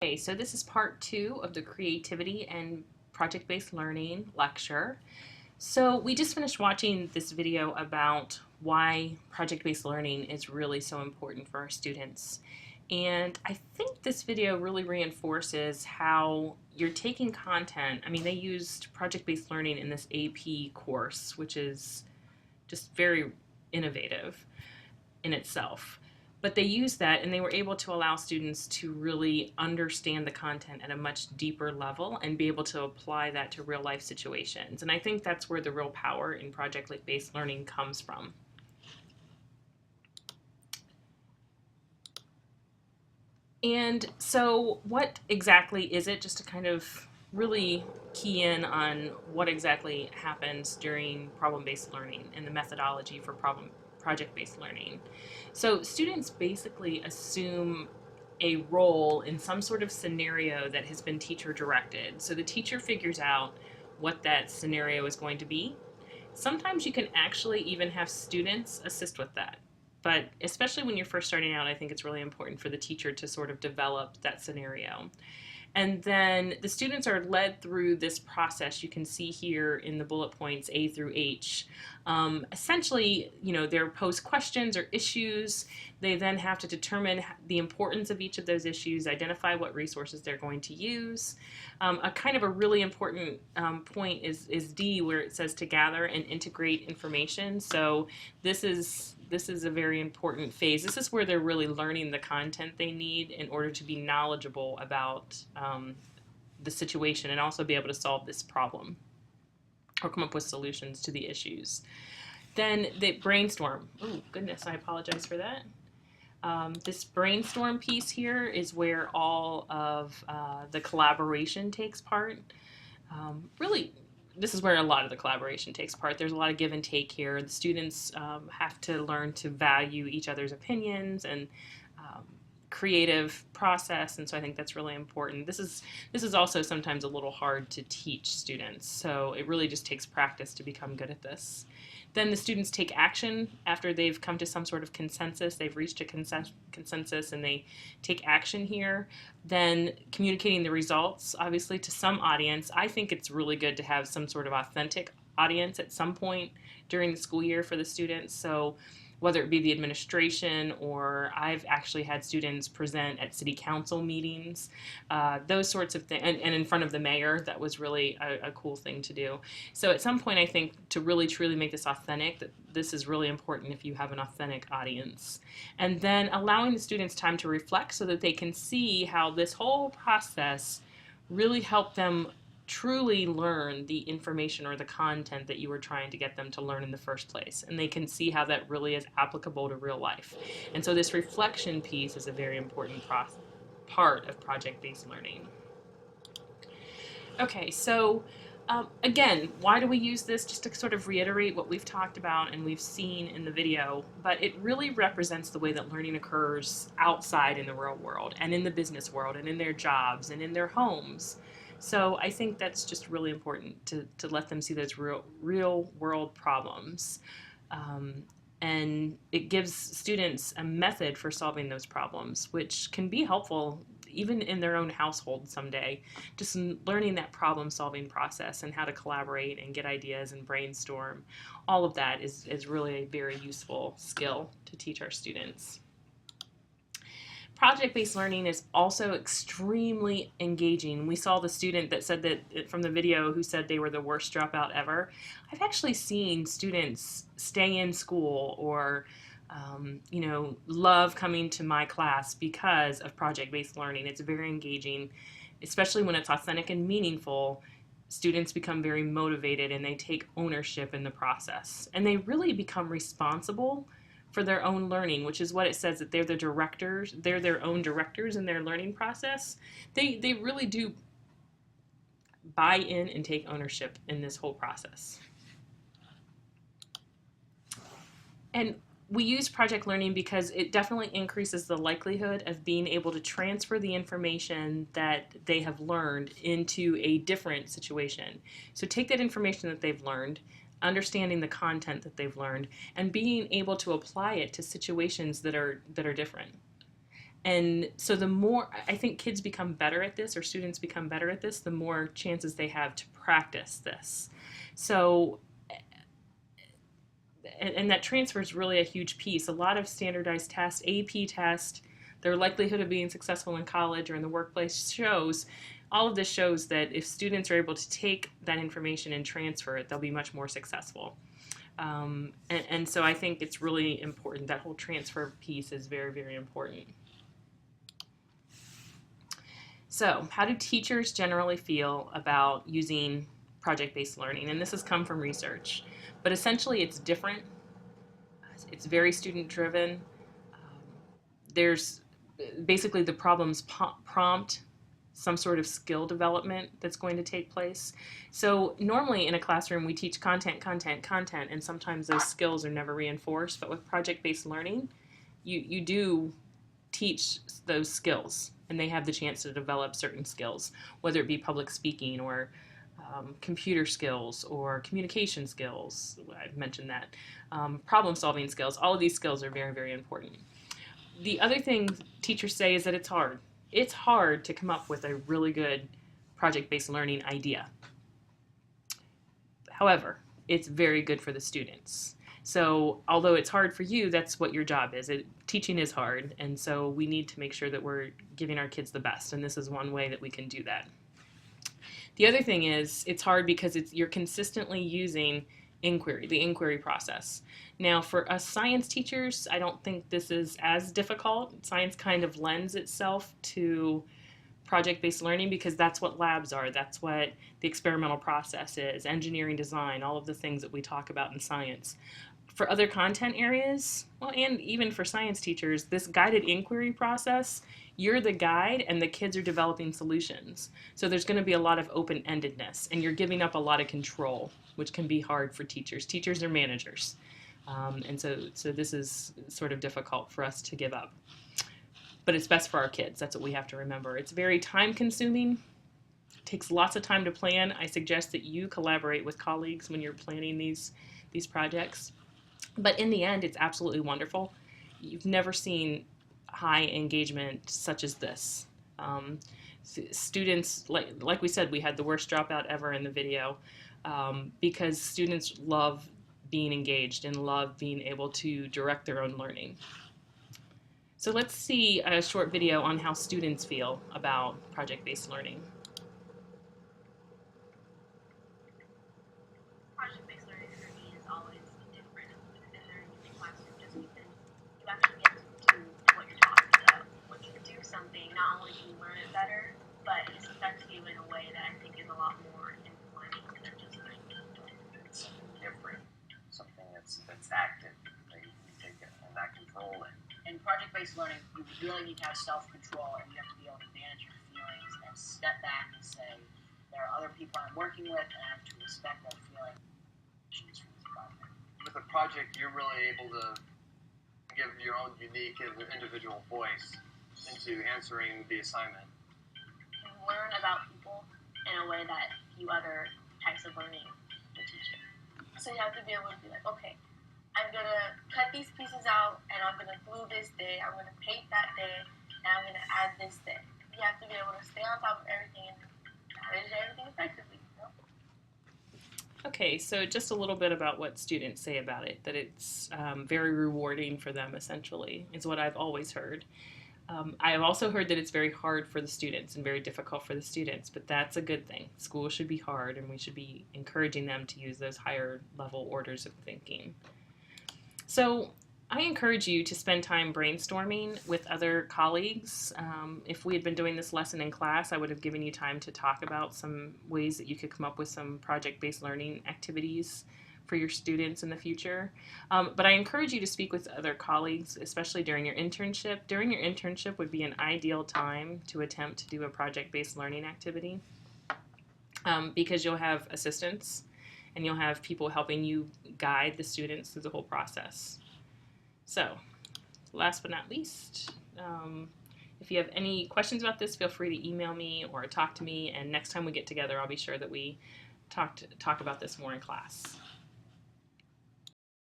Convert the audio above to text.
Okay, so this is part 2 of the Creativity and Project-Based Learning lecture. So we just finished watching this video about why project-based learning is really so important for our students. And I think this video really reinforces how you're taking content. I mean, they used project-based learning in this AP course, which is just very innovative in itself. But they used that and they were able to allow students to really understand the content at a much deeper level and be able to apply that to real life situations. And I think that's where the real power in project-based learning comes from. And so what exactly is it, just to kind of really key in on what exactly happens during problem-based learning and the methodology for project-based learning. So students basically assume a role in some sort of scenario that has been teacher directed. So the teacher figures out what that scenario is going to be. Sometimes you can actually even have students assist with that. But especially when you're first starting out, I think it's really important for the teacher to sort of develop that scenario. And then the students are led through this process you can see here in the bullet points A through H. Essentially, they're posed questions or issues. They then have to determine the importance of each of those issues, identify what resources they're going to use. A kind of a really important point is D, where it says to gather and integrate information. So this is a very important phase. This is where they're really learning the content they need in order to be knowledgeable about the situation and also be able to solve this problem or come up with solutions to the issues. Then they brainstorm. Oh, goodness, I apologize for that. This brainstorm piece here is where all of the collaboration takes part. Really, this is where a lot of the collaboration takes part. There's a lot of give and take here. The students have to learn to value each other's opinions and creative process, and so I think that's really important. This is also sometimes a little hard to teach students, so it really just takes practice to become good at this. Then the students take action after they've come to some sort of consensus. They've reached a consensus and they take action here. Then communicating the results, obviously, to some audience. I think it's really good to have some sort of authentic audience at some point during the school year for the students. So whether it be the administration, or I've actually had students present at city council meetings, those sorts of things, and in front of the mayor. That was really a cool thing to do. So at some point, I think to really truly make this authentic, that this is really important if you have an authentic audience. And then allowing the students time to reflect so that they can see how this whole process really helped them truly learn the information or the content that you were trying to get them to learn in the first place. And they can see how that really is applicable to real life. And so this reflection piece is a very important part of project-based learning. Okay, so again, why do we use this? Just to sort of reiterate what we've talked about and we've seen in the video, but it really represents the way that learning occurs outside in the real world and in the business world and in their jobs and in their homes. So I think that's just really important to let them see those real world problems. And it gives students a method for solving those problems, which can be helpful even in their own household someday. Just learning that problem solving process and how to collaborate and get ideas and brainstorm. All of that is really a very useful skill to teach our students. Project-based learning is also extremely engaging. We saw the student that said that from the video who said they were the worst dropout ever. I've actually seen students stay in school or love coming to my class because of project-based learning. It's very engaging, especially when it's authentic and meaningful. Students become very motivated and they take ownership in the process. And they really become responsible for their own learning, which is what it says, that they're the directors, they're their own directors in their learning process. They really do buy in and take ownership in this whole process. And we use project learning because it definitely increases the likelihood of being able to transfer the information that they have learned into a different situation. So take that information that they've learned, understanding the content that they've learned, and being able to apply it to situations that are different. And so the more I think kids become better at this, or students become better at this, the more chances they have to practice this. So, and that transfer is really a huge piece. A lot of standardized tests, AP tests, their likelihood of being successful in college or in the workplace shows, all of this shows that if students are able to take that information and transfer it, they'll be much more successful. And so I think it's really important. That whole transfer piece is very, very important. So, how do teachers generally feel about using project-based learning? And this has come from research, but essentially it's different. It's very student-driven. There's basically the problems prompt some sort of skill development that's going to take place. So normally in a classroom we teach content, and sometimes those skills are never reinforced. But with project-based learning, you do teach those skills, and they have the chance to develop certain skills, whether it be public speaking or computer skills or communication skills. I've mentioned that. Problem solving skills. All of these skills are very, very important. The other thing teachers say is that it's hard. It's hard to come up with a really good project-based learning idea. However, it's very good for the students. So although it's hard for you, that's what your job is. Teaching is hard, and so we need to make sure that we're giving our kids the best, and this is one way that we can do that. The other thing is it's hard because you're consistently using the inquiry process. Now, for us science teachers, I don't think this is as difficult. Science kind of lends itself to project-based learning because that's what labs are. That's what the experimental process is, engineering design, all of the things that we talk about in science. For other content areas, well, and even for science teachers, this guided inquiry process, you're the guide and the kids are developing solutions. So there's going to be a lot of open-endedness, and you're giving up a lot of control, which can be hard for teachers. Teachers are managers. And so this is sort of difficult for us to give up. But it's best for our kids. That's what we have to remember. It's very time-consuming. It takes lots of time to plan. I suggest that you collaborate with colleagues when you're planning these projects. But in the end, it's absolutely wonderful. You've never seen high engagement such as this. Students, like we said, we had the worst dropout ever in the video because students love being engaged and love being able to direct their own learning. So let's see a short video on how students feel about project-based learning. Project-based learning for me is always different than learning in the classroom, just because you actually get to do what you're talking about. When you do something, not only do you learn it better, but it affects you in a way that I think is a lot more influential than just learning. It's something different, something that's active, that you can take it and not control it. In project-based learning, you really need to have self-control, and you have to be able to manage your feelings and step back and say, there are other people I'm working with, and I have to respect that feeling. With a project, you're really able to give your own unique and individual voice into answering the assignment. You learn about people in a way that few other types of learning will teach you. So you have to be able to be like, okay, I'm going to cut these pieces out, and I'm going to glue this day, I'm going to paint that day, and I'm going to add this day. You have to be able to stay on top of everything and manage everything effectively. Okay, so just a little bit about what students say about it, that it's very rewarding for them, essentially, is what I've always heard. I have also heard that it's very hard for the students and very difficult for the students, but that's a good thing. School should be hard, and we should be encouraging them to use those higher level orders of thinking. So I encourage you to spend time brainstorming with other colleagues. If we had been doing this lesson in class, I would have given you time to talk about some ways that you could come up with some project-based learning activities for your students in the future. But I encourage you to speak with other colleagues, especially during your internship. During your internship would be an ideal time to attempt to do a project-based learning activity because you'll have assistants and you'll have people helping you guide the students through the whole process. So, last but not least, if you have any questions about this, feel free to email me or talk to me, and next time we get together, I'll be sure that we talk about this more in class.